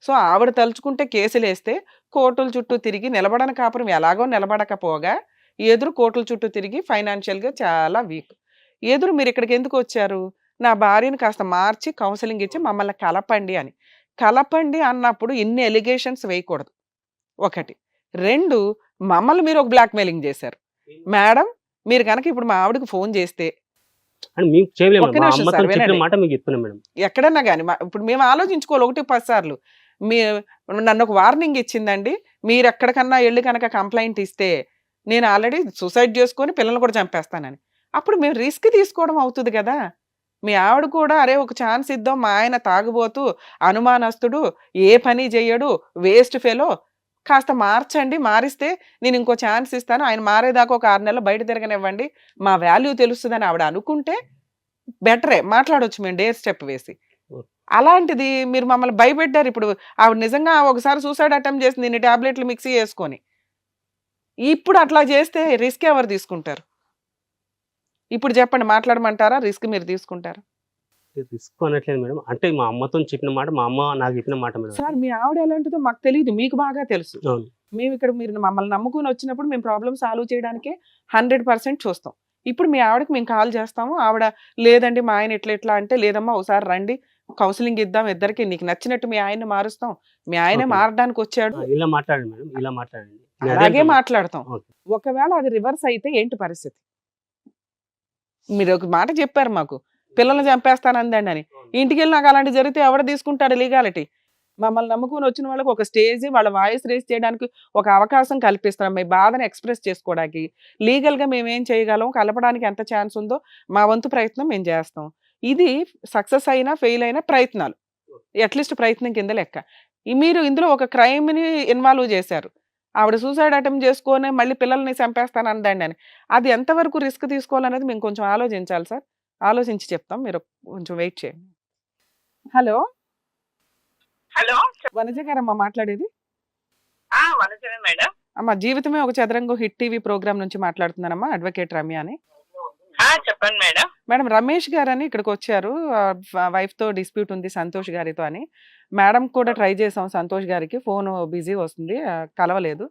So ఆవిడ తలుచుకుంటే కేసులేస్తే కోర్టుల చుట్టూ తిరిగి నిలబడని కాపురం ఎలాగో నిలబడకపోగా ఎదురు కోర్టుల చుట్టూ తిరిగి ఫైనాన్షియల్‌గా చాలా వీక్. ఎదురు మీరిక్కడికి ఎందుకు వచ్చారు? నా భార్యని కాస్త మార్చి కౌన్సెలింగ్ ఇచ్చి మమ్మల్ని కలపండి అని. కలపండి అన్నప్పుడు ఇన్ని ఎలిగేషన్స్ వేయకూడదు. ఒకటి. 2 మమ్మల్ని మీరు ఒక బ్లాక్‌మెయిలింగ్ చేశారు. మేడం మీరు గనక ఇప్పుడు మా ఆవిడకి ఫోన్ చేస్తే అని మేము చేయలేము. ఒక్క మా నిమిషం అమ్మతో సార్ చెప్పిన వినండి. మాట మీకు చెప్తున్నా మేడం. ఎక్కడన్నా గాని ఇప్పుడు మేము ఆలోచించుకోవాలి 1, 10 సార్లు. మీ నన్ను ఒక వార్నింగ్ ఇచ్చిందండి. మీరెక్కడికన్నా ఎళ్లి కనుక కంప్లెయింట్ ఇస్తే నేను ఆల్రెడీ సూసైడ్ చేసుకొని పిల్లల్ని కూడా చంపేస్తానని. అప్పుడు మేము రిస్క్ తీసుకోవడం అవుతది గదా! మీ ఆవిడ కూడా అరే ఒక ఛాన్స్ ఇద్దాం. మా ఆయన తాగుబోతు, అనుమానస్తుడు, ఏ పని చెయ్యడు, వేస్ట్ ఫెలో కాస్త మార్చండి. మారిస్తే నేను ఇంకో ఛాన్స్ ఇస్తాను. ఆయన మారేదాకా ఒక 6 నెలలు బయట తిరగనివ్వండి. మా వాల్యూ తెలుస్తదని ఆవిడ అనుకుంటే బెటరే మాట్లాడొచ్చు మేము డేర్ స్టెప్ వేసి. అలాంటిది మీరు మమ్మల్ని భయపెట్టారు. ఇప్పుడు ఆవిడ నిజంగా ఒకసారి సూసైడ్ అటెంప్ట్ చేసింది ఇన్ని టాబ్లెట్లు మిక్సీ చేసుకొని. ఇప్పుడు అట్లా చేస్తే రిస్క్ ఎవరు తీసుకుంటారు? ఇప్పుడు చెప్పండి మాట్లాడమంటారా? రిస్క్ మీరు తీసుకుంటారా? రిస్క్ అనట్లేదు మేడం. అంటే మా అమ్మతో చెప్పిన మాట, మా అమ్మ నాకు చెప్పిన మాట మేడం. సార్ మీ ఆవిడ ఎలాంటిదో మాకు తెలీదు. మీకు బాగా తెలుసు. అవును. మేము ఇక్కడ మీరు మమ్మల్ని నమ్ముకొని వచ్చినప్పుడు మేము ప్రాబ్లమ్ సాల్వ్ చేయడానికే 100% చూస్తాం. ఇప్పుడు మీ ఆవిడకి మేము కాల్ చేస్తాము. ఆవిడ లేదండి మా ఆయన ఇట్లా అంటే లేదమ్మా ఒకసారి రండి కౌన్సిలింగ్ ఇద్దాం ఇద్దరికి నీకు నచ్చినట్టు మీ ఆయన్ని మారుస్తాం. మీ ఆయనే ఓకే. మారడానికి వచ్చాడు. ఇలా మాట్లాడండి మేడం. ఇలా మాట్లాడండి. నేను అదే అలాగే అంటున్నా. మాట్లాడతాం. ఓకే. ఒకవేళ అది రివర్స్ అయితే ఏంటి పరిస్థితి? మీరు ఒక మాట చెప్పారు మాకు. పిల్లల్ని చంపేస్తానందండి అని. ఇంటికెళ్ళి నాకు అలాంటి జరిగితే ఎవడు తీసుకుంటాడు లీగాలిటీ? మమ్మల్ని నమ్ముకొని వచ్చిన వాళ్ళకి ఒక స్టేజ్ వాళ్ళ వాయిస్ రేస్ చేయడానికి ఒక అవకాశం కల్పిస్తున్నాం. మీ బాధను ఎక్స్‌ప్రెస్ చేసుకోవడానికి. లీగల్‌గా మేమేం చేయగలం? కలపడానికి ఎంత ఛాన్స్ ఉందో మా వంతు ప్రయత్నం మేము చేస్తాం. ఇది సక్సెస్ అయినా, ఫెయిల్ అయినా ప్రయత్నాలు. అట్‌లీస్ట్ ప్రయత్నం కింద లెక్క. మీరు ఇందులో ఒక క్రైమ్‌ని ఇన్వాల్వ్ చేశారు. ఆవిడ సూసైడ్ అటెంప్ట్ చేసుకొని మళ్ళీ పిల్లల్ని చంపేస్తానందండి అని. అది ఎంతవరకు రిస్క్ తీసుకోవాలనేది మేము కొంచెం ఆలోచించాలి సార్. ఆలోచించి చెప్తాం. మీరు కొంచెం వెయిట్ చేయండి. హలో! హలో వనజ గారమ్మా మాట్లాడేది? వనజనే మేడం. అమ్మ జీవితమే ఒక చదరంగం హిట్ టీవీ ప్రోగ్రామ్ నుంచి మాట్లాడుతున్నానమ్మా. అడ్వకేట్ రమ్య అని. చెప్పండి మేడం. మేడం రమేష్ గారని ఇక్కడికి వచ్చారు. వైఫ్‌తో డిస్ప్యూట్ ఉంది సంతోష్ గారితో అని. మేడం కూడా ట్రై చేసాం సంతోష్ గారికి. ఫోను బిజీ వస్తుంది. కలవలేదు.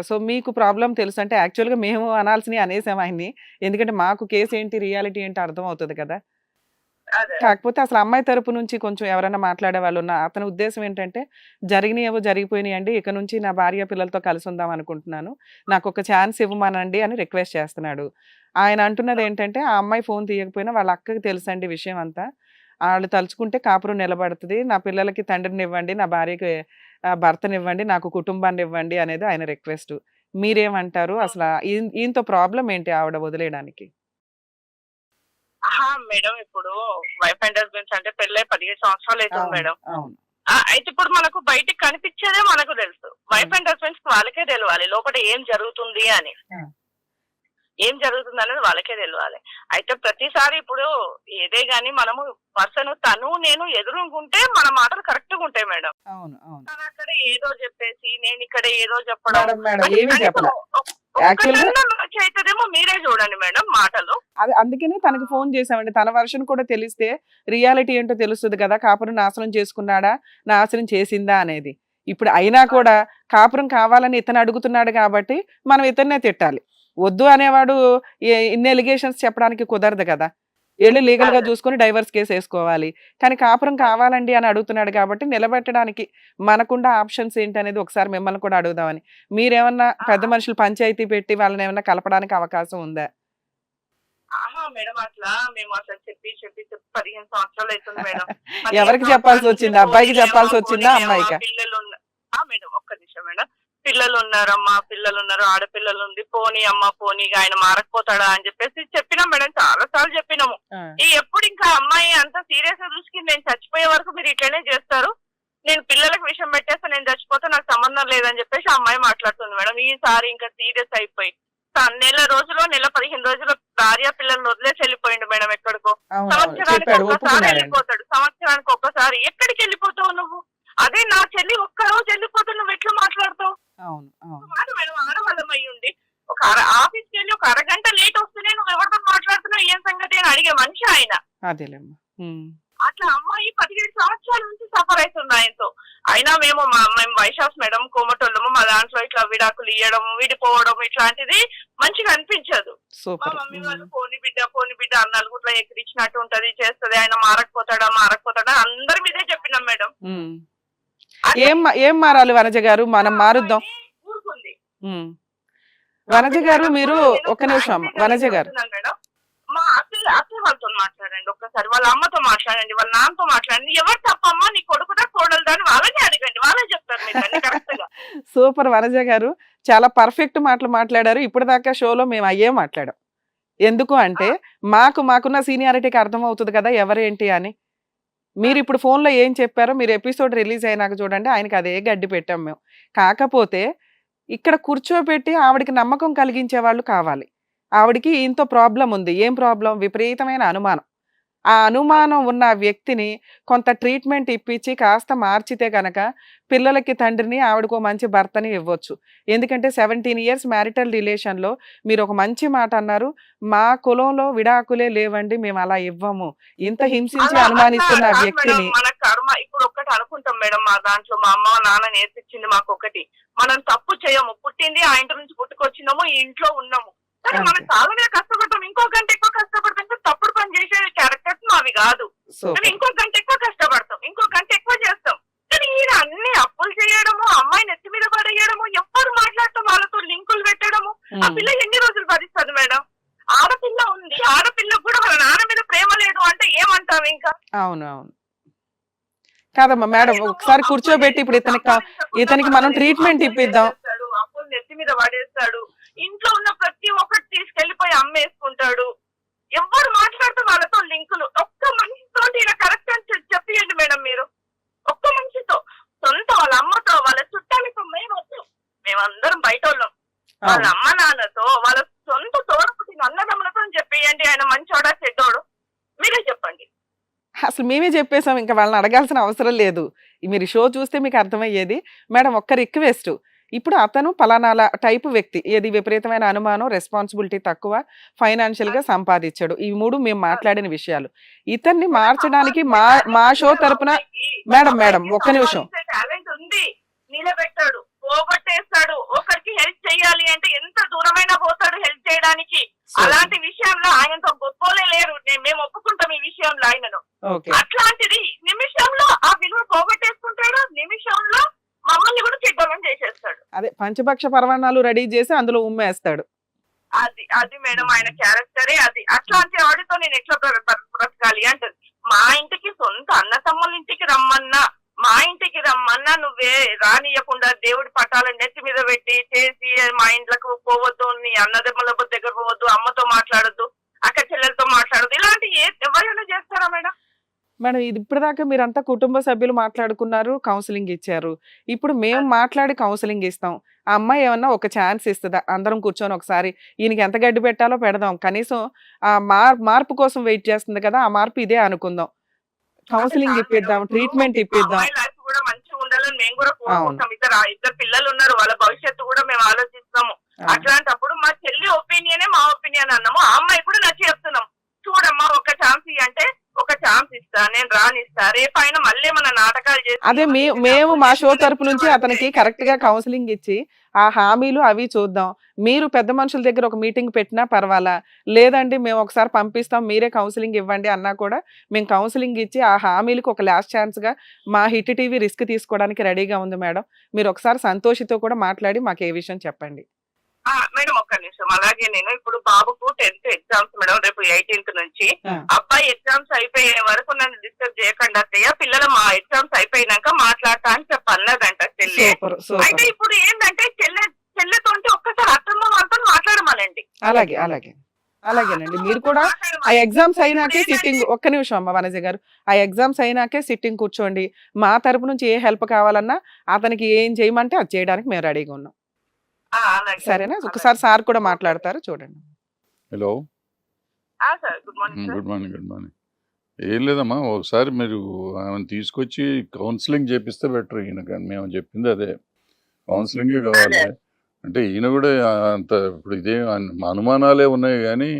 సో మీకు ప్రాబ్లమ్ తెలుసంటే యాక్చువల్‌గా మేము అనాల్సినవి అనేసాం ఆయన్ని. ఎందుకంటే మాకు కేస్ ఏంటి, రియాలిటీ ఏంటి అర్థం అవుతది కదా! అదే. కాకపోతే అసలు అమ్మాయి తరపు నుంచి కొంచెం ఎవరైనా మాట్లాడే వాళ్ళు ఉన్నా అతని ఉద్దేశం ఏంటంటే జరిగినయేవో జరిగిపోయినాయండి. ఇక నుంచి నా భార్య పిల్లలతో కలిసి ఉందాం అనుకుంటున్నాను. నాకొక ఛాన్స్ ఇవ్వమనండి అని రిక్వెస్ట్ చేస్తున్నాడు. ఆయన అంటున్నది ఏంటంటే ఆ అమ్మాయి ఫోన్ తీయకపోయినా వాళ్ళ అక్కకి తెలుసండి విషయం అంతా. ఆళ్ళు తలుచుకుంటే కాపురం నిలబడతది. నా పిల్లలకి తండ్రినివ్వండి, నా భార్యకి భర్తనివ్వండి, నాకు కుటుంబాన్నివ్వండి అనేది ఆయన రిక్వెస్ట్. మీరేమంటారు? అసల ఈయనతో ప్రాబ్లమ్ ఏంటి ఆవిడ వదిలేయడానికి? మేడం ఇప్పుడు వైఫ్ అండ్ హస్బెండ్స్ అంటే పెళ్ళై 15 సంవత్సరాలు అవుతుంది మేడం. అవును. అయితే ఇప్పుడు మనకు బయటికి కనిపించేదే మనకు తెలుసు. వైఫ్ అండ్ హస్బెండ్స్ వాళ్ళకే తెలియాలి లోపల ఏం జరుగుతుంది అని. ఏం జరుగుతుంది అనేది వాళ్ళకే తెలియాలి. అయితే ప్రతిసారి ఇప్పుడు ఏదే గాని మనము పర్సన్ తను నేను ఎదురుకుంటే మన మాటలు కరెక్ట్ గా ఉంటాయి మేడం. అవును. అవును. తను అక్కడ ఏదో చెప్పేసి నేను ఇక్కడ ఏదో చెప్పడం మేడం ఏమీ చెప్పలే. యాక్చువల్‌గా అవుతుందేమో మీరే చూడండి మేడం మాటలు. అది అందుకనే తనకి ఫోన్ చేసామండి. తన వర్షన్ కూడా తెలిస్తే రియాలిటీ ఏంటో తెలుస్తది కదా! కాపురం నాశనం చేసుకున్నాడా? నాశనం చేసిందా అనేది. ఇప్పుడు అయినా కూడా కాపురం కావాలని ఇతను అడుగుతున్నాడు కాబట్టి మనం ఇతన్నే తిట్టాలి. వద్దు అనేవాడు ఇన్ని ఎలిగేషన్స్ చెప్పడానికి కుదరదు కదా! ఎళ్లి లీగల్‌గా చూసుకొని డైవర్స్ కేస్ ఏసుకోవాలి. కానీ కాపురం కావాలండి అని అడుగుతున్నాడు కాబట్టి నిలబెట్టడానికి మనకున్న ఆప్షన్స్ ఏంటనేది ఒకసారి మిమ్మల్ని కూడా అడుగుదామని. మీరేమన్నా పెద్ద మనుషులు పంచాయతీ పెట్టి వాళ్ళని ఏమన్నా కలపడానికి అవకాశం ఉందా? మేడం అట్లా మేము అసలు చెప్పి 15 సంవత్సరాలు అవుతుంది మేడం. ఎవరికి చెప్పాల్సి వచ్చింది? అబ్బాయికి చెప్పాల్సి వచ్చిందా? అమ్మాయికా? పిల్లలు మేడం ఒక్క నిమిషం మేడం. పిల్లలు ఉన్నారమ్మా, పిల్లలు ఉన్నారు, ఆడపిల్లలు ఉంది, పోనీ అమ్మ పోనీ ఆయన మారకపోతాడా అని చెప్పేసి చెప్పినాం మేడం. చాలా సార్లు చెప్పినాము. ఎప్పుడు ఇంకా అమ్మాయి అంత సీరియస్ గా చూసుకుని నేను చచ్చిపోయే వరకు మీరు ఇట్లనే చేస్తారు, నేను పిల్లలకు విషయం పెట్టేస్తే నేను చచ్చిపోతే నాకు సంబంధం లేదని చెప్పేసి అమ్మాయి మాట్లాడుతుంది మేడం. ఈసారి ఇంకా సీరియస్ అయిపోయి నెల 15 రోజులు భార్య పిల్లల్ని వదిలేసి వెళ్ళిపోయిండు మేడం ఎక్కడికో. సంవత్సరానికి ఒక్కసారి వెళ్ళిపోతాడు. సంవత్సరానికి ఒక్కసారి ఎక్కడికి వెళ్ళిపోతావు నువ్వు? అదే నా చెల్లి ఒక్క రోజు వెళ్ళిపోతే నువ్వు ఎట్లా మాట్లాడతావు? మేడం ఆడవాళ్ళం అయ్యి ఉండి ఒక ఆఫీస్కి వెళ్ళి ఒక అరగంట లేట్ వస్తేనే నువ్వు ఎవరితో మాట్లాడుతున్నావు ఏం సంగతి అని అడిగే మనిషి ఆయన. అట్లా అమ్మాయి 17 సంవత్సరాల నుంచి సఫర్ అవుతుంది ఆయనతో. అయినా మేము వైశాస్ మేడం కోమటోళ్ళము, మా దాంట్లో ఇట్లా విడాకులు ఇవ్వడం విడిపోవడం ఇట్లాంటిది మంచిగా అనిపించదు. మా సూపర్. మమ్మీ వాళ్ళు పోని బిడ్డ అన్నాలు గుట్లా ఎక్కిరించినట్టు ఉంటది చేస్తది, ఆయన మారకపోతాడా అందరి మీదే చెప్పినాం మేడం. ఏం మారాలి వనజ గారు, మనం మారుద్దాం. ఊరుకుంది. వనజ గారు మీరు ఒక్క నిమిషం అమ్మ. వనజ గారు మేడం, మా అత్తయ్య వాళ్ళతో మాట్లాడండి, ఒక్కసారి వాళ్ళ అమ్మతో మాట్లాడండి, వాళ్ళ నాన్నతో మాట్లాడండి. ఎవరు తప్పమ్మా, నీ కొడుకుదా కోడలుదా అని వాళ్ళని అడగండి, వాళ్ళే చెప్తారు మీకు అన్ని కరెక్ట్ గా. సూపర్ వనజ గారు, చాలా పర్ఫెక్ట్ మాటలు మాట్లాడారు. ఇప్పటిదాకా షోలో మేము అయ్యే మాట్లాడాం. ఎందుకు అంటే మాకున్న సీనియారిటీకి అర్థం అవుతుంది కదా ఎవరేంటి అని. మీరు ఇప్పుడు ఫోన్లో ఏం చెప్పారో మీరు ఎపిసోడ్ రిలీజ్ అయినాక చూడండి, ఆయనకి అదే గడ్డి పెట్టాం మేము. కాకపోతే ఇక్కడ కూర్చోబెట్టి ఆవిడకి నమ్మకం కలిగించే వాళ్ళు కావాలి. ఆవిడకి ఇంతో ప్రాబ్లం ఉంది. ఏం ప్రాబ్లం? విపరీతమైన అనుమానం. ఆ అనుమానం ఉన్న వ్యక్తిని కొంత ట్రీట్మెంట్ ఇప్పించి కాస్త మార్చితే కనుక పిల్లలకి తండ్రిని, ఆవిడకు మంచి భర్తని ఇవ్వచ్చు. ఎందుకంటే 17 ఇయర్స్ మ్యారిటల్ రిలేషన్లో మీరు ఒక మంచి మాట అన్నారు, మా కులంలో విడాకులే లేవండి, మేము అలా ఇవ్వము. ఇంత హింసించి అనుమానిస్తున్న వ్యక్తిని మన కర్మ ఇప్పుడు ఒక్కటి అనుకుంటాం మేడం, మా దాంట్లో మా అమ్మ నాన్న నేర్పించింది మాకు ఒకటి, మనం తప్పు చేయము, పుట్టింది ఆ ఇంటి నుంచి పుట్టుకొచ్చినాము, ఈ ఇంట్లో ఉన్నాము, కానీ మనం చాలా మీద కష్టపడతాం, ఇంకో గంట ఎక్కువ కష్టపడతాం, తప్పుడు పని చేసే క్యారెక్టర్స్ మావి కాదు, కానీ ఇంకో గంట ఎక్కువ కష్టపడతాం, ఇంకో గంట ఎక్కువ చేస్తాం. కానీ ఈయన అన్ని అప్పులు చేయడము, అమ్మాయి నెత్తి మీద పడేయడము, ఎప్పుడు మాట్లాడటం, వాళ్ళతో లింకులు పెట్టడము, ఆ పిల్ల ఎన్ని రోజులు భరిస్తుంది మేడం? ఆడపిల్ల ఉంది, ఆడపిల్లకు కూడా వాళ్ళ నాన్న మీద ప్రేమ లేదు అంటే ఏమంటావు ఇంకా? అవును కాదమ్మా మేడం, ఒకసారి కూర్చోబెట్టి ఇప్పుడు ఇతనికి మనం ట్రీట్మెంట్ ఇప్పిద్దాం. అప్పులు నెత్తి మీద పడేస్తాడు, ఇంట్లో ఉన్న ప్రతి ఒక్కటి తీసుకెళ్లిపోయి అమ్మేసుకుంటాడు, ఎవరు మాట్లాడుతూ వాళ్ళతో లింకులు. ఒక్క మనిషితో ఇలా కరెక్ట్ అని చెప్పియండి మేడం మీరు, ఒక్క మనిషితో, సొంత వాళ్ళ అమ్మతో, వాళ్ళ చుట్టాలతో మేమొద్దు, మేమందరం బయట వాళ్ళం, వాళ్ళ అమ్మ నాన్నతో, వాళ్ళ సొంత తోడపుట్టిన అన్నదమ్ములతో చెప్పేయండి, ఆయన మంచోడా చెడ్డోడు మీరే చెప్పండి. అసలు మేమే చెప్పేసాం, ఇంకా వాళ్ళని అడగాల్సిన అవసరం లేదు. మీరు షో చూస్తే మీకు అర్థమయ్యేది. మేడం ఒక్క రిక్వెస్ట్, ఇప్పుడు అతను పలానా టైపు వ్యక్తి, ఏది విపరీతమైన అనుమానం, రెస్పాన్సిబిలిటీ తక్కువ, ఫైనాన్షియల్ గా సంపాదించాడు, ఈ 3 మేము మాట్లాడిన విషయాలు. ఇతన్ని మార్చడానికి మా షో తరపున మేడం ఒక్క నిమిషం, టాలెంట్ ఉంది, నిలబెట్టాడు, పోగొట్టేస్తాడు, ఒకరికి హెల్ప్ చేయాలి అంటే ఎంత దూరమైనా పోతాడు హెల్ప్ చేయడానికి. అలాంటి విషయంలో ఆయనతో గొప్పలే లేరు, మేము ఒప్పుకుంటాం ఈ విషయంలో ఆయనను. అట్లాంటిది నిమిషంలో ఆ విలువ పోగొట్టేసుకుంటాడు, నిమిషంలో మమ్మల్ని కూడా చెడ్డమని చేసేస్తాడు. అదే పంచపక్ష పరమాణాలు రెడీ చేసి అందులో ఉమ్మేస్తాడు. అది మేడం ఆయన క్యారెక్టరే అది. అట్లాంటి వాడితో నేను ఎట్లా బ్రతకాలి అంటది. మా ఇంటికి సొంత అన్న తమ్ముల ఇంటికి రమ్మన్నా, మా ఇంటికి రమ్మన్నా నువ్వే రానియకుండా దేవుడి పటాలను నెత్తి మీద పెట్టి చేసి మా ఇంట్లోకి పోవద్దు, నీ అన్నదమ్ముల దగ్గర పోవద్దు, అమ్మతో మాట్లాడద్దు, అక్క చెల్లెలతో మాట్లాడద్దు, ఇలాంటి ఎవరైనా చేస్తారా మేడం? మేడం ఇది ఇప్పటిదాకా మీరంతా కుటుంబ సభ్యులు మాట్లాడుకున్నారు, కౌన్సిలింగ్ ఇచ్చారు. ఇప్పుడు మేము మాట్లాడి కౌన్సిలింగ్ ఇస్తాం. ఆ అమ్మాయి ఏమన్నా ఒక ఛాన్స్ ఇస్తుందా? అందరం కూర్చొని ఒకసారి ఈయనకి ఎంత గడ్డి పెట్టాలో పెడదాం, కనీసం ఆ మార్పు కోసం వెయిట్ చేస్తుంది కదా, ఆ మార్పు ఇదే అనుకుందాం, కౌన్సిలింగ్ ఇప్పిద్దాం, ట్రీట్మెంట్ ఇప్పిద్దాం. కూడా మంచిగా ఉండాలని మేము కూడా కోరుకుంటాం. ఇద్దరు పిల్లలు ఉన్నారు, వాళ్ళ భవిష్యత్తు కూడా మేము ఆలోచిస్తాము. అట్లాంటప్పుడు మా చెల్లి ఒపీనియనే మా ఒపీనియన్ అన్నాము, ఆ అమ్మాయి కూడా నచ్చి చెప్తున్నాం, చూడమ్మా ఒక ఛాన్స్ అంటే ఒక ఛాన్స్ ఇస్తా, నేను రానిస్తా, రేపైనా మళ్ళీ మన నాటకాలు చేసి. అదే మేము మా షో తరపు నుంచి అతనికి కరెక్ట్ గా కౌన్సిలింగ్ ఇచ్చి ఆ హామీలు అవి చూద్దాం. మీరు పెద్ద మనుషుల దగ్గర ఒక మీటింగ్ పెట్టినా పర్వాలా, లేదండి మేము ఒకసారి పంపిస్తాం మీరే కౌన్సిలింగ్ ఇవ్వండి అన్నా కూడా మేము కౌన్సిలింగ్ ఇచ్చి ఆ హామీలకు ఒక లాస్ట్ ఛాన్స్ గా మా హిట్ టీవీ రిస్క్ తీసుకోవడానికి రెడీగా ఉంది మేడం. మీరు ఒకసారి సంతోషితో కూడా మాట్లాడి మాకు ఏ విషయం చెప్పండి. మేడం ఒక్క నిమిషం. అలాగే నేను ఇప్పుడు బాబుకు 10th ఎగ్జామ్స్ మేడం, రేపు 18th నుంచి. అబ్బాయి ఎగ్జామ్స్ అయిపోయే వరకు నన్ను డిస్టర్బ్ చేయకుండా అత్తయ్య, పిల్లలు మా ఎగ్జామ్స్ అయిపోయినాక మాట్లాడతా అని చెప్పన్నదంట చెల్లె. అయితే ఇప్పుడు ఏంటంటే చెల్లెతో ఒక్కసారి అత్తమ్మ వాళ్ళతో మాట్లాడమనండి. అలాగేనండి. మీరు కూడా ఆ ఎగ్జామ్స్ అయినాకే సిట్టింగ్, ఒక్క నిమిషం అమ్మ వనజ గారు, ఆ ఎగ్జామ్స్ అయినాకే సిట్టింగ్ కూర్చోండి. మా తరపు నుంచి ఏ హెల్ప్ కావాలన్నా అతనికి ఏం చేయమంటే అది చేయడానికి మేము రెడీగా ఉన్నాం. సరేనా? ఒకసారి సార్ కూడా మాట్లాడతారు, చూడండి. Hello, good morning. ఏం లేదమ్మా, ఒకసారి మీరు ఆమెను తీసుకొచ్చి కౌన్సిలింగ్ చేపిస్తే బెటర్. ఈయన మేము చెప్పింది అదే, కౌన్సిలింగే కావాలి. అంటే ఈయన కూడా అంత ఇప్పుడు ఇదే అనుమానాలే ఉన్నాయి కానీ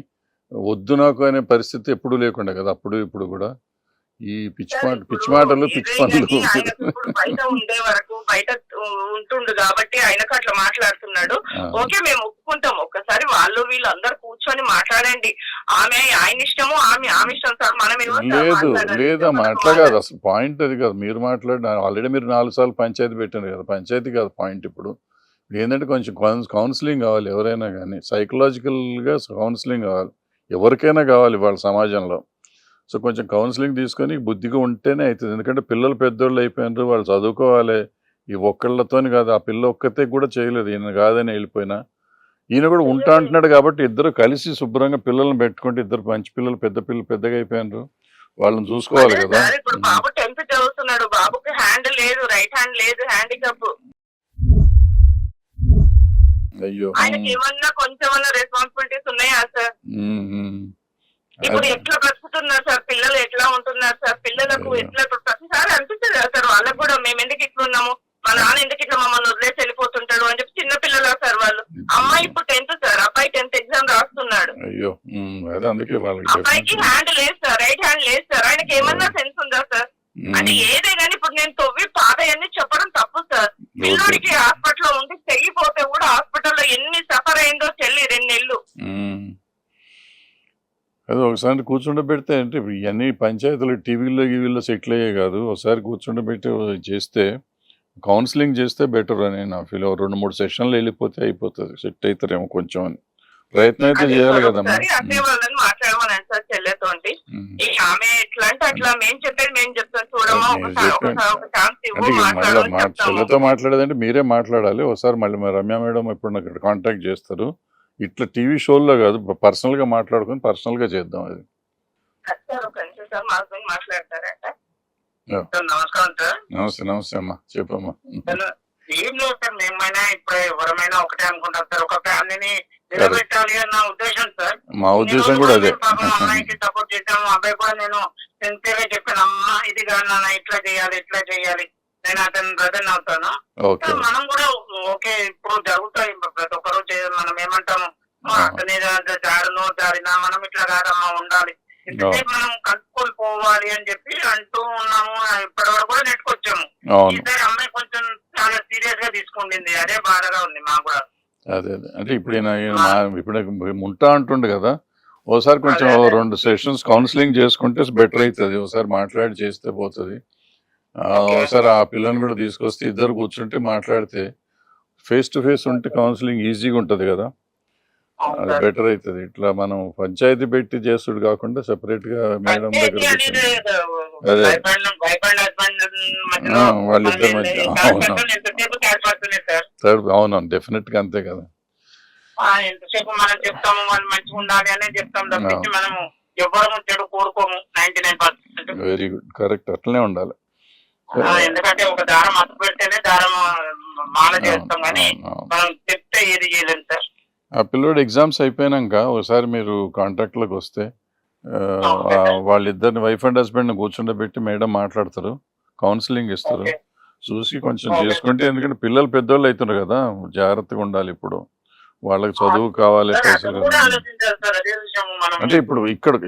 వద్దు నాకు అనే పరిస్థితి ఎప్పుడు లేకుండా కదా, అప్పుడు ఇప్పుడు కూడా ఈ పిచ్చి సార్, ఇప్పుడు మాటలు పిచ్చి ఇదే పనులు. గాని ఆయనకు ఇప్పుడు బయట ఉండే వరకు బయట ఉంటుండు కాబట్టి ఆయనకు అట్లా మాట్లాడుతున్నాడు. ఆ, ఓకే, మేము ఒప్పుకుంటాం. ఒక్కసారి వాళ్ళు వీళ్ళు అందరు కూర్చొని మాట్లాడండి. ఆయన ఇష్టము, ఆమె ఇష్టం సార్. మనం ఏమో సార్ లేదు మాట్లాడాలి. లేదమ్మా, మనకు అట్లా కాదు. అసలు పాయింట్ అది కాదు. మీరు మాట్లాడిన ఆల్రెడీ మీరు 4 సార్లు పంచాయతీ పెట్టారు కదా. పంచాయతీ కాదు పాయింట్. ఇప్పుడు ఏంటంటే కొంచెం కౌన్సిలింగ్ కావాలి. ఎవరైనా కానీ సైకలాజికల్గా కౌన్సిలింగ్ కావాలి. ఎవరికైనా కావాలి వాళ్ళ సమాజంలో. సో కొంచెం కౌన్సిలింగ్ తీసుకొని బుద్ధిగా ఉంటేనే అవుతుంది. ఎందుకంటే పిల్లలు పెద్దోళ్ళు అయిపోయినారు, వాళ్ళు చదువుకోవాలి. ఈ ఒక్కళ్ళతోని కాదు, ఆ పిల్ల ఒక్కతే కూడా చేయలేదు. ఈయన కాదని వెళ్ళిపోయినా ఈయన కూడా ఉంటా అంటున్నాడు కాబట్టి ఇద్దరు కలిసి శుభ్రంగా పిల్లల్ని పెట్టుకుంటే, ఇద్దరు మంచి పిల్లలు పెద్దగా అయిపోయినారు, వాళ్ళని చూసుకోవాలి అదే కదా. సార్, ఇప్పుడు బాబు 10th చదువుతున్నాడు. బాబుకి హ్యాండ్ లేదు, రైట్ హ్యాండ్ లేదు, హ్యాండిక్యాప్. అయ్యో. ఆయనకి ఏమన్నా కొంచెమన్నా రెస్పాన్సిబిలిటీస్ ఉన్నాయా సార్? ఇప్పుడు ఎట్లా బ్రతుకుతున్నారు సార్ పిల్లలు, ఎట్లా ఉంటున్నారు సార్ పిల్లలకు? ఎట్లా ఇప్పుడు ప్రతిసారి అనిపిస్తుంది కదా సార్ వాళ్ళకు కూడా, మేము ఎందుకు ఇట్లున్నాము, మా నాన్న ఎందుకు ఇట్లా మమ్మల్ని వదిలేసి వెళ్ళిపోతుంటాడు అని చెప్పి. చిన్న పిల్లలా సార్ వాళ్ళు. అమ్మాయి ఇప్పుడు 10th సార్, అబ్బాయి 10th ఎగ్జామ్ రాస్తున్నాడు. అయ్యో, అదే అందుకే వాళ్ళకి అబ్బాయికి హ్యాండ్ లేదు సార్, రైట్ హ్యాండ్ లేదు సార్. ఆయనకి ఏమన్నా సెన్స్ ఉందా సార్? అంటే ఏదే కానీ ఇప్పుడు నేను తొవ్వి పాదయన్ని చెప్పడం తప్పు సార్. పిల్లోడికి హాస్పిటల్లో ఉండి చెల్లిపోతే కూడా హాస్పిటల్లో ఎన్ని సఫర్ అయిందో చెల్లి 2 నెలలు. అదే ఒకసారి కూర్చుండబెడితే అంటే ఇప్పుడు ఇవన్నీ పంచాయతీలు టీవీలో సెటిల్ అయ్యే కాదు. ఒకసారి కూర్చుండబెట్టి చేస్తే, కౌన్సిలింగ్ చేస్తే బెటర్ అని నా ఫీల్. 2-3 సెషన్లు వెళ్ళిపోతే అయిపోతుంది, సెట్ అవుతారేమో కొంచెం అని. ప్రయత్నం అయితే చేయాలి కదమ్మా. అదే వాళ్ళని మాట్లాడమని సార్ చెల్లెతోటి. ఆమె ఎట్లా అంటే అట్లా మేము చెప్పేది మేము చెప్తాం, చూడమా ఒక ఛాన్స్ ఇవ్వు, అంటే మాట్లాడమని మళ్ళీ చెప్తాము. చెల్లెతో మాట్లాడేదంటే మీరే మాట్లాడాలి. ఒకసారి మళ్ళీ మా రమ్య మేడం ఎప్పుడు నాకు కాంటాక్ట్ చేస్తారు. ఇట్లా టీవీ షోల్లో కాదు, పర్సనల్గా మాట్లాడుకొని పర్సనల్గా చేద్దాం అది. సార్ ఒక నిమిషం సార్, మా హస్బెండ్ మాట్లాడతారట. యా. సార్ నమస్కారం సార్. నమస్తే అమ్మా, చెప్పమ్మా. ఏం లేదు సార్, మేమైనా ఇప్పుడు ఎవరమైనా ఒకటే అనుకుంటాం సార్. ఒక ఫ్యామిలీని నిలబెట్టాలి అన్న ఉద్దేశం సార్. మా ఉద్దేశం కూడా అదే. పాపం అమ్మాయికి సపోర్ట్ చేశాము. అబ్బాయి కూడా నేను సిన్సియర్ గా చెప్పాను, అమ్మ ఇది కాదు నాన్న, ఇట్లా చేయాలి. నేను అతని బ్రదర్ అవుతాను. ఓకే. మనం కూడా ఓకే, ఇప్పుడు జరుగుతాయి ప్రతి ఒక్కరు. మనం ఏమంటాము, అతని జారినా మనం ఇట్లా కాదమ్మా ఉండాలి, ఇంతసేపు మనం కలుపుకొని పోవాలి అని చెప్పి అంటూ ఉన్నాము. ఇప్పటి వరకు కూడా నెట్టుకొచ్చాము. ఈసారి అమ్మాయి కొంచెం చాలా సీరియస్ గా తీసుకుంటుంది. అదే బాధగా ఉంది మాకు కూడా. అదే అంటే ఇప్పుడు ఇప్పుడు ఉంటా అంటుండే కదా. ఓసారి కొంచెం 2 సెషన్స్ కౌన్సిలింగ్ చేసుకుంటే బెటర్ అవుతుంది. ఒకసారి మాట్లాడి చేస్తే పోతుంది. ఒకసారి ఆ పిల్లని కూడా తీసుకొస్తే ఇద్దరు కూర్చుంటే మాట్లాడితే ఫేస్ టు ఫేస్ ఉంటే కౌన్సిలింగ్ ఈజీగా ఉంటుంది కదా, అది బెటర్ అవుతుంది. ఇట్లా మనం పంచాయతీ పెట్టి చేస్తుడు కాకుండా సెపరేట్ గా మేడం దగ్గర అదే వాళ్ళిద్దరి మధ్య. అవునవును, డెఫినెట్ గా అంతే కదా. ఎంతసేపు మనం చెప్తాము వాళ్ళు మంచిగా ఉండాలి అనే చెప్తాం తప్పించి మనము ఎవరు చెడు కోరుకోము 99%. వెరీ గుడ్, కరెక్ట్, అట్లనే ఉండాలి. ఎందుకంటే ఒక దారం అతుకు పెడితేనే దారం మాల చేస్తాం కానీ మనం చెప్తే ఏది చేయలేము సార్. ఆ పిల్లోడు ఎగ్జామ్స్ అయిపోయినాక ఒకసారి మీరు కాంటాక్ట్ లోకి వస్తే వాళ్ళిద్దరిని వైఫ్ అండ్ హస్బెండ్ కూర్చుండబెట్టి మేడం మాట్లాడతారు, కౌన్సిలింగ్ ఇస్తారు. చూసి కొంచెం చేసుకుంటే, ఎందుకంటే పిల్లలు పెద్దోళ్ళు అవుతున్నారు కదా, జాగ్రత్తగా ఉండాలి. ఇప్పుడు వాళ్ళకి చదువు కావాలి, పైసలు. అంటే ఇప్పుడు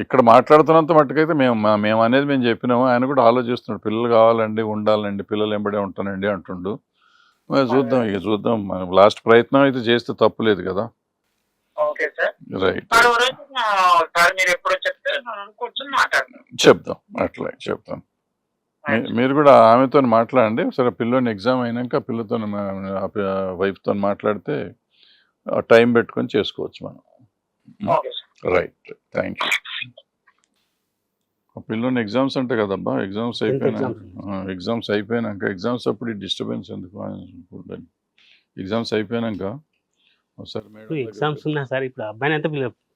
ఇక్కడ మాట్లాడుతున్నంత మట్టుకైతే మేము అనేది మేము చెప్పినాము. ఆయన కూడా ఆలోచిస్తున్నాడు, పిల్లలు కావాలండి, ఉండాలండి, పిల్లలు ఎంబడే ఉంటానండి అంటుండు. చూద్దాం మనం లాస్ట్ ప్రయత్నం అయితే చేస్తే తప్పులేదు కదా. రైట్, చెప్దాం, అట్లా చెప్తాం. మీరు కూడా ఆమెతో మాట్లాడండి. సరే, పిల్లని ఎగ్జామ్ అయినాక పిల్లతో వైఫ్తో మాట్లాడితే టైం పెట్టుకొని చేసుకోవచ్చు మనం. Right, thank you. పిల్లని ఎగ్జామ్స్ అంటే కదబ్బా, ఎగ్జామ్స్ అయిపోయినాక ఎగ్జామ్స్ అప్పుడు డిస్టర్బెన్స్ ఎందుకు? ఎగ్జామ్స్ అయిపోయినాక ఒకసారి ఎగ్జామ్స్ ఉన్నా సార్. ఇప్పుడు అబ్బాయిని అయితే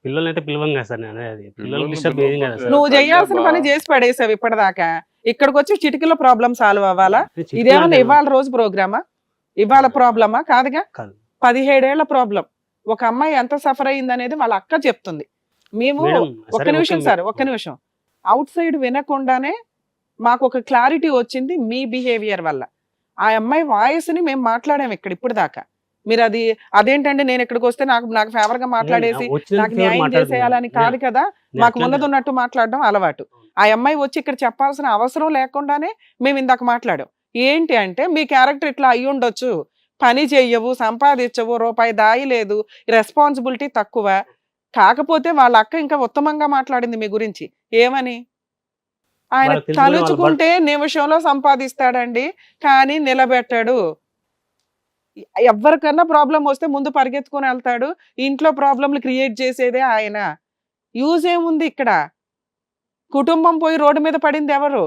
పిల్లల్ని అయితే పిలవం కదా సార్. పిల్లలు డిస్టర్బ్ చేయదు కదా సార్. నువ్వు చేయాల్సిన పని చేసి పడేసావు ఇప్పటిదాకా. ఇక్కడికి వచ్చి చిటికలో ప్రాబ్లం సాల్వ్ అవ్వాలా? ఇదేమన్నా ఇవాళ రోజు ప్రోగ్రామా? ఇవాళ ప్రాబ్లమా? కాదుగా, 17 ఏళ్ల ప్రాబ్లం. ఒక అమ్మాయి ఎంత సఫర్ అయింది అనేది వాళ్ళ అక్క చెప్తుంది. మేము ఒక్క నిమిషం అవుట్ సైడ్ వినకుండానే మాకు ఒక క్లారిటీ వచ్చింది మీ బిహేవియర్ వల్ల. ఆ అమ్మాయి వాయిస్ ని మేము మాట్లాడాము ఇక్కడ ఇప్పుడు దాకా. మీరు అదేంటంటే నేను ఇక్కడికి వస్తే నాకు ఫేవర్ గా మాట్లాడేసి నాకు న్యాయం చేసేయాలని కాదు కదా. మాకు ఉన్నది ఉన్నట్టు మాట్లాడడం అలవాటు. ఆ అమ్మాయి వచ్చి ఇక్కడ చెప్పాల్సిన అవసరం లేకుండానే మేము ఇందాక మాట్లాడాం. ఏంటి అంటే మీ క్యారెక్టర్ ఇట్లా అయ్యి ఉండొచ్చు, పని చెయ్యవు, సంపాదించవు, రూపాయి దాయి లేదు, రెస్పాన్సిబిలిటీ తక్కువ. కాకపోతే వాళ్ళ అక్క ఇంకా ఉత్తమంగా మాట్లాడింది మీ గురించి. ఏమని? ఆయన వాళ్ళకి తెలుసు మేడం, వాళ్ళ తలుచుకుంటే నిమిషంలో సంపాదిస్తాడండి, కానీ నిలబెట్టాడు. ఎవరికన్నా ప్రాబ్లం వస్తే ముందు పరిగెత్తుకొని వెళ్తాడు. ఇంట్లో ప్రాబ్లంలు క్రియేట్ చేసేదే ఆయన. యూజ్ ఏముంది ఇక్కడ? కుటుంబం పోయి రోడ్డు మీద పడింది ఎవరు?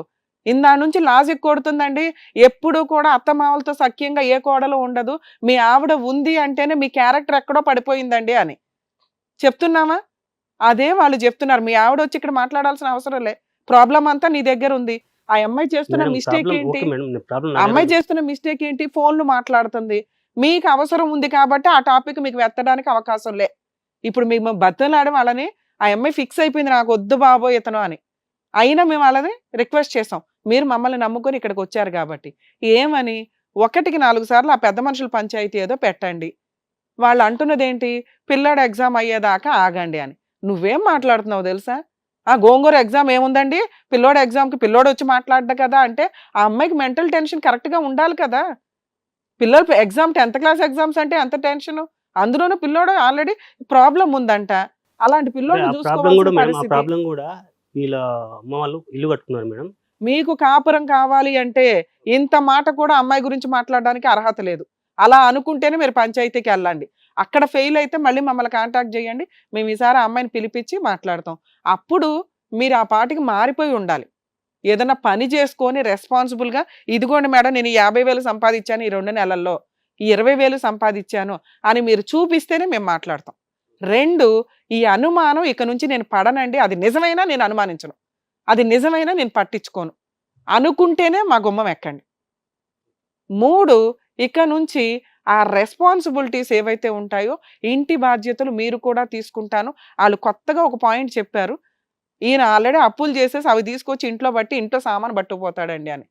ఇందా నుంచి లాజిక్ కొడుతుందండి. ఎప్పుడు కూడా అత్తమామలతో సఖ్యంగా ఏ కోడలు ఉండదు, మీ ఆవిడ ఉంది అంటేనే మీ క్యారెక్టర్ ఎక్కడో పడిపోయిందండి అని చెప్తున్నామా? అదే వాళ్ళు చెప్తున్నారు. మీ ఆవిడ వచ్చి ఇక్కడ మాట్లాడాల్సిన అవసరం లే, ప్రాబ్లం అంతా నీ దగ్గర ఉంది. ఆ అమ్మాయి చేస్తున్న మేడం మిస్టేక్ ప్రాబ్లం ఏంటి? ఓకే మేడం, ప్రాబ్లం ఆ అమ్మాయి చేస్తున్న మిస్టేక్ ఏంటి? ఫోన్లు మాట్లాడుతుంది. మీకు అవసరం ఉంది కాబట్టి ఆ టాపిక్ మీకు వెత్తడానికి అవకాశం లే. ఇప్పుడు మేము బతులాడి వాళ్ళని, ఆ అమ్మాయి ఫిక్స్ అయిపోయింది నాకు వద్దు బాబోయ్ ఇతను అని. అయినా మేము వాళ్ళని రిక్వెస్ట్ చేసాం, మీరు మమ్మల్ని నమ్ముకొని ఇక్కడికి వచ్చారు కాబట్టి. ఏమని? 1కి 4 సార్లు ఆ పెద్ద మనుషుల పంచాయతీ ఏదో పెట్టండి. వాళ్ళు అంటున్నది ఏంటి? పిల్లాడు ఎగ్జామ్ అయ్యేదాకా ఆగండి అని. నువ్వేం మాట్లాడుతున్నావు తెలుసా? ఆ గోంగూర ఎగ్జామ్ ఏముందండి, పిల్లోడు ఎగ్జామ్కి పిల్లోడు వచ్చి మాట్లాడ్డా కదా అంటే ఆ అమ్మాయికి మెంటల్ టెన్షన్ కరెక్ట్గా ఉండాలి కదా. పిల్లలు ఎగ్జామ్ 10th క్లాస్ ఎగ్జామ్స్ అంటే ఎంత టెన్షన్, అందులోనూ పిల్లోడు ఆల్రెడీ ప్రాబ్లం ఉందంట. అలాంటి పిల్లోడిని ఆ ప్రాబ్లం చూసుకోవాల్సిన కూడా మేడం, ఆ పరిస్థితి. ప్రాబ్లం కూడా వీళ్ళ అమ్మ వాళ్ళు ఇల్లు కట్టుకున్నారు మేడం. మీకు కాపురం కావాలి అంటే ఇంత మాట కూడా అమ్మాయి గురించి మాట్లాడడానికి అర్హత లేదు. అలా అనుకుంటేనే మీరు పంచాయతీకి వెళ్ళండి. అక్కడ ఫెయిల్ అయితే మళ్ళీ మమ్మల్ని కాంటాక్ట్ చేయండి, మేము ఈసారి ఆ అమ్మాయిని పిలిపించి మాట్లాడతాం. అప్పుడు మీరు ఆ పాటికి మారిపోయి ఉండాలి. ఏదైనా పని చేసుకొని రెస్పాన్సిబుల్గా, ఇదిగోండి మేడం నేను 50,000 సంపాదించాను ఈ 2 నెలల్లో, ఈ 20,000 సంపాదించాను అని మీరు చూపిస్తేనే మేము మాట్లాడతాం. 2, ఈ అనుమానం ఇక నుంచి నేను పడనండి, అది నిజమైనా నేను అనుమానించను, అది నిజమైనా నేను పట్టించుకోను అనుకుంటేనే మా గుమ్మం ఎక్కండి. 3, ఇక నుంచి ఆ రెస్పాన్సిబిలిటీస్ ఏవైతే ఉంటాయో ఇంటి బాధ్యతలు మీరు కూడా తీసుకుంటాను. వాళ్ళు కొత్తగా ఒక పాయింట్ చెప్పారు, ఈయన ఆల్రెడీ అప్పులు చేసేసి అవి తీసుకొచ్చి ఇంట్లో బట్టి ఇంట్లో సామాను పట్టుకుపోతాడండి అని.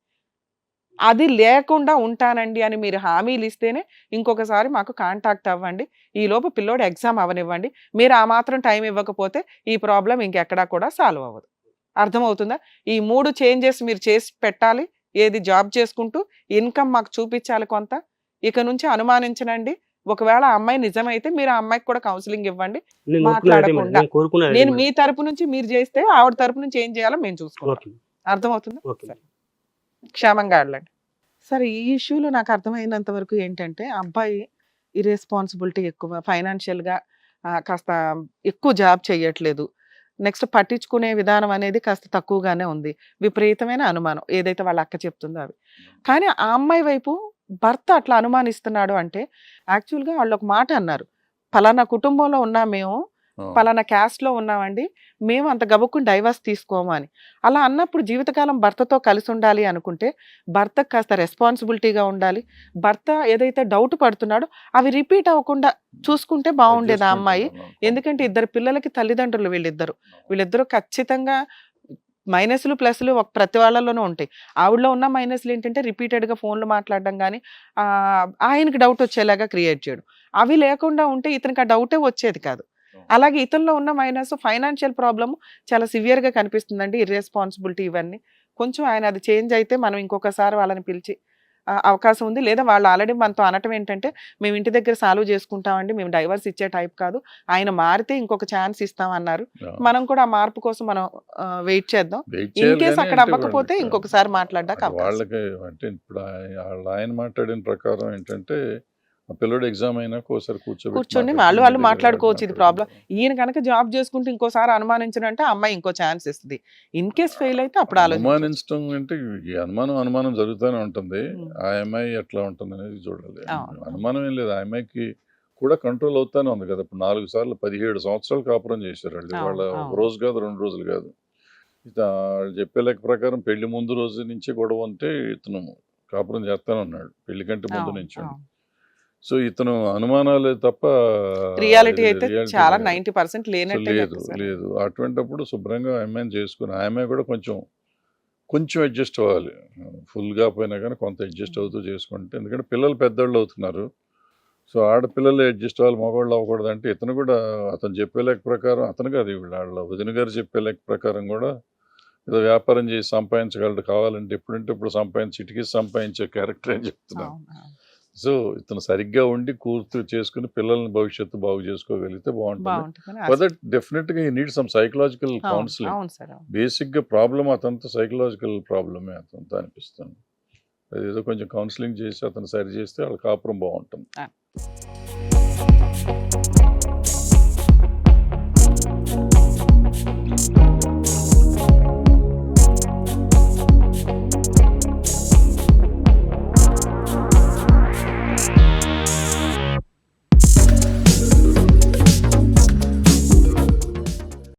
అది లేకుండా ఉంటానండి అని మీరు హామీలు ఇస్తేనే ఇంకొకసారి మాకు కాంటాక్ట్ అవ్వండి. ఈలోపు పిల్లోడు ఎగ్జామ్ అవనివ్వండి. మీరు ఆ మాత్రం టైం ఇవ్వకపోతే ఈ ప్రాబ్లం ఇంకెక్కడా కూడా సాల్వ్ అవ్వదు. అర్థమవుతుందా? ఈ 3 చేంజెస్ మీరు చేసి పెట్టాలి. ఏది జాబ్ చేసుకుంటూ ఇన్కమ్ మాకు చూపించాలి కొంత. ఇక నుంచి అనుమానించనండి. ఒకవేళ ఆ అమ్మాయి నిజమైతే మీరు ఆ అమ్మాయికి కూడా కౌన్సిలింగ్ ఇవ్వండి. నేను మాట్లాడకుండా కోరుకున్నది నేను మీ తరపు నుంచి మీరు చేస్తే ఆవిడ తరపు నుంచి ఏం చేయాలో మేము చూసుకుంటాం. ఓకే అర్థమవుతుందా? ఓకే. సరే, క్షేమంగా వెళ్ళండి. సరే, ఈ ఇష్యూలో నాకు అర్థమైనంత వరకు ఏంటంటే అబ్బాయి ఇర్రెస్పాన్సిబిలిటీ ఎక్కువ, ఫైనాన్షియల్గా కాస్త ఎక్కువ జాబ్ చేయట్లేదు. నెక్స్ట్ పట్టించుకునే విధానం అనేది కాస్త తక్కువగానే ఉంది. విపరీతమైన అనుమానం ఏదైతే వాళ్ళ అక్క చెప్తుందో అవి. కానీ ఆ అమ్మాయి వైపు భర్త అట్లా అనుమానిస్తున్నాడు అంటే యాక్చువల్గా వాళ్ళు ఒక మాట అన్నారు, పలానా కుటుంబంలో ఉన్నాం మేము, పలానా క్యాస్ట్లో ఉన్నామండి, మేము అంత గబుక్కుని డైవర్స్ తీసుకోము అని. అలా అన్నప్పుడు జీవితకాలం భర్తతో కలిసి ఉండాలి అనుకుంటే భర్తకు కాస్త రెస్పాన్సిబిలిటీగా ఉండాలి. భర్త ఏదైతే డౌట్ పడుతున్నాడో అవి రిపీట్ అవ్వకుండా చూసుకుంటే బాగుండేది ఆ అమ్మాయి. ఎందుకంటే 2 పిల్లలకి తల్లిదండ్రులు వీళ్ళిద్దరూ ఖచ్చితంగా మైనస్లు ప్లస్లు ప్రతి వాళ్ళలోనూ ఉంటాయి. ఆవిడలో ఉన్న మైనస్లు ఏంటంటే రిపీటెడ్గా ఫోన్లు మాట్లాడడం కానీ ఆయనకి డౌట్ వచ్చేలాగా క్రియేట్ చేయడం. అవి లేకుండా ఉంటే ఇతనికి ఆ డౌటే వచ్చేది కాదు. అలాగే ఇతనిలో ఉన్న మైనస్ ఫైనాన్షియల్ ప్రాబ్లమ్ చాలా సివియర్గా కనిపిస్తుందండి. ఇర్రెస్పాన్సిబిలిటీ ఇవన్నీ కొంచెం ఆయన అది చేంజ్ అయితే మనం ఇంకొకసారి వాళ్ళని పిలిచి అవకాశం ఉంది. లేదా వాళ్ళు ఆల్రెడీ మనతో అనటం ఏంటంటే మేము ఇంటి దగ్గర సాల్వ్ చేసుకుంటామండి, మేము డైవర్స్ ఇచ్చే టైప్ కాదు, ఆయన మారితే ఇంకొక ఛాన్స్ ఇస్తామన్నారు. మనం కూడా ఆ మార్పు కోసం మనం వెయిట్ చేద్దాం. ఇన్ కేస్ అక్కడ అవ్వకపోతే ఇంకొకసారి మాట్లాడడానికి అవకాశం. వాళ్ళకి అంటే ఇప్పుడు ఆయన మాట్లాడిన ప్రకారం ఏంటంటే ఆ పిల్లడు ఎగ్జామ్ అయినాక ఒకసారి కూర్చొని వాళ్ళు మాట్లాడుకోవచ్చు ఇది ప్రాబ్లం. ఈయన కనుక జాబ్ చేసుకుంటూ ఇంకోసారి అనుమానించడం అంటే అమ్మాయి ఇంకో ఛాన్స్ ఇస్తుంది. ఇన్ కేస్ ఫెయిల్ అయితే అప్పుడు అనుమానించడం అంటే ఈ అనుమానం జరుగుతూనే ఉంటుంది. ఆ అమ్మాయి ఎట్లా ఉంటుంది అనేది చూడాలి. అనుమానం ఏం లేదు, ఆ అమ్మాయికి కూడా కంట్రోల్ అవుతానే ఉంది కదా. ఇప్పుడు 4 సార్లు 17 సంవత్సరాలు కాపురం చేశారు వాళ్ళు. వాళ్ళ ఒక రోజు కాదు 2 రోజులు కాదు. వాళ్ళు చెప్పే లెక్క ప్రకారం పెళ్లి ముందు రోజు నుంచి గొడవ ఉంటే ఇతను కాపురం చేస్తానే ఉన్నాడు పెళ్లి కంటే ముందు నుంచి. సో ఇతను అనుమానాలే తప్ప రియాలిటీ అయితే చాలా 90% లేదు. అటువంటిప్పుడు శుభ్రంగా అమ్మాయిని చేసుకుని ఆ అమ్మాయి కూడా కొంచెం అడ్జస్ట్ అవ్వాలి. ఫుల్గా పోయినా కానీ కొంత అడ్జస్ట్ అవుతూ చేసుకుంటే, ఎందుకంటే పిల్లలు పెద్దవాళ్ళు అవుతున్నారు. సో ఆడపిల్లలు అడ్జస్ట్ అవ్వాలి, మగవాళ్ళు అవ్వకూడదు అంటే ఇతను కూడా అతను చెప్పే లెక్క ప్రకారం, అతను కాదు వాళ్ళ వదిన గారు చెప్పే లెక్క ప్రకారం కూడా ఏదో వ్యాపారం చేసి సంపాదించగలడు, కావాలంటే ఎప్పుడంటే ఇప్పుడు చిటికీ సంపాదించే క్యారెక్టర్ అని చెప్తున్నాను. అవును, అవును. సో ఇతను సరిగ్గా ఉండి కూర్చు చేసుకుని పిల్లల్ని భవిష్యత్తు బాగు చేసుకోగలిగితే బాగుంటుంది. బాగుంటుందని ఫర్ దట్ డెఫినెట్గా ఈ నీడ్ సమ్ సైకలాజికల్ అవును, కౌన్సిలింగ్. అవును సార్, అవును. బేసిక్గా ప్రాబ్లం అతనితో సైకలాజికల్ ప్రాబ్లమే అతనితో అనిపిస్తుంది. అదేదో కొంచెం కౌన్సిలింగ్ చేసి అతను సరి చేస్తే వాళ్ళ కాపురం బాగుంటుంది.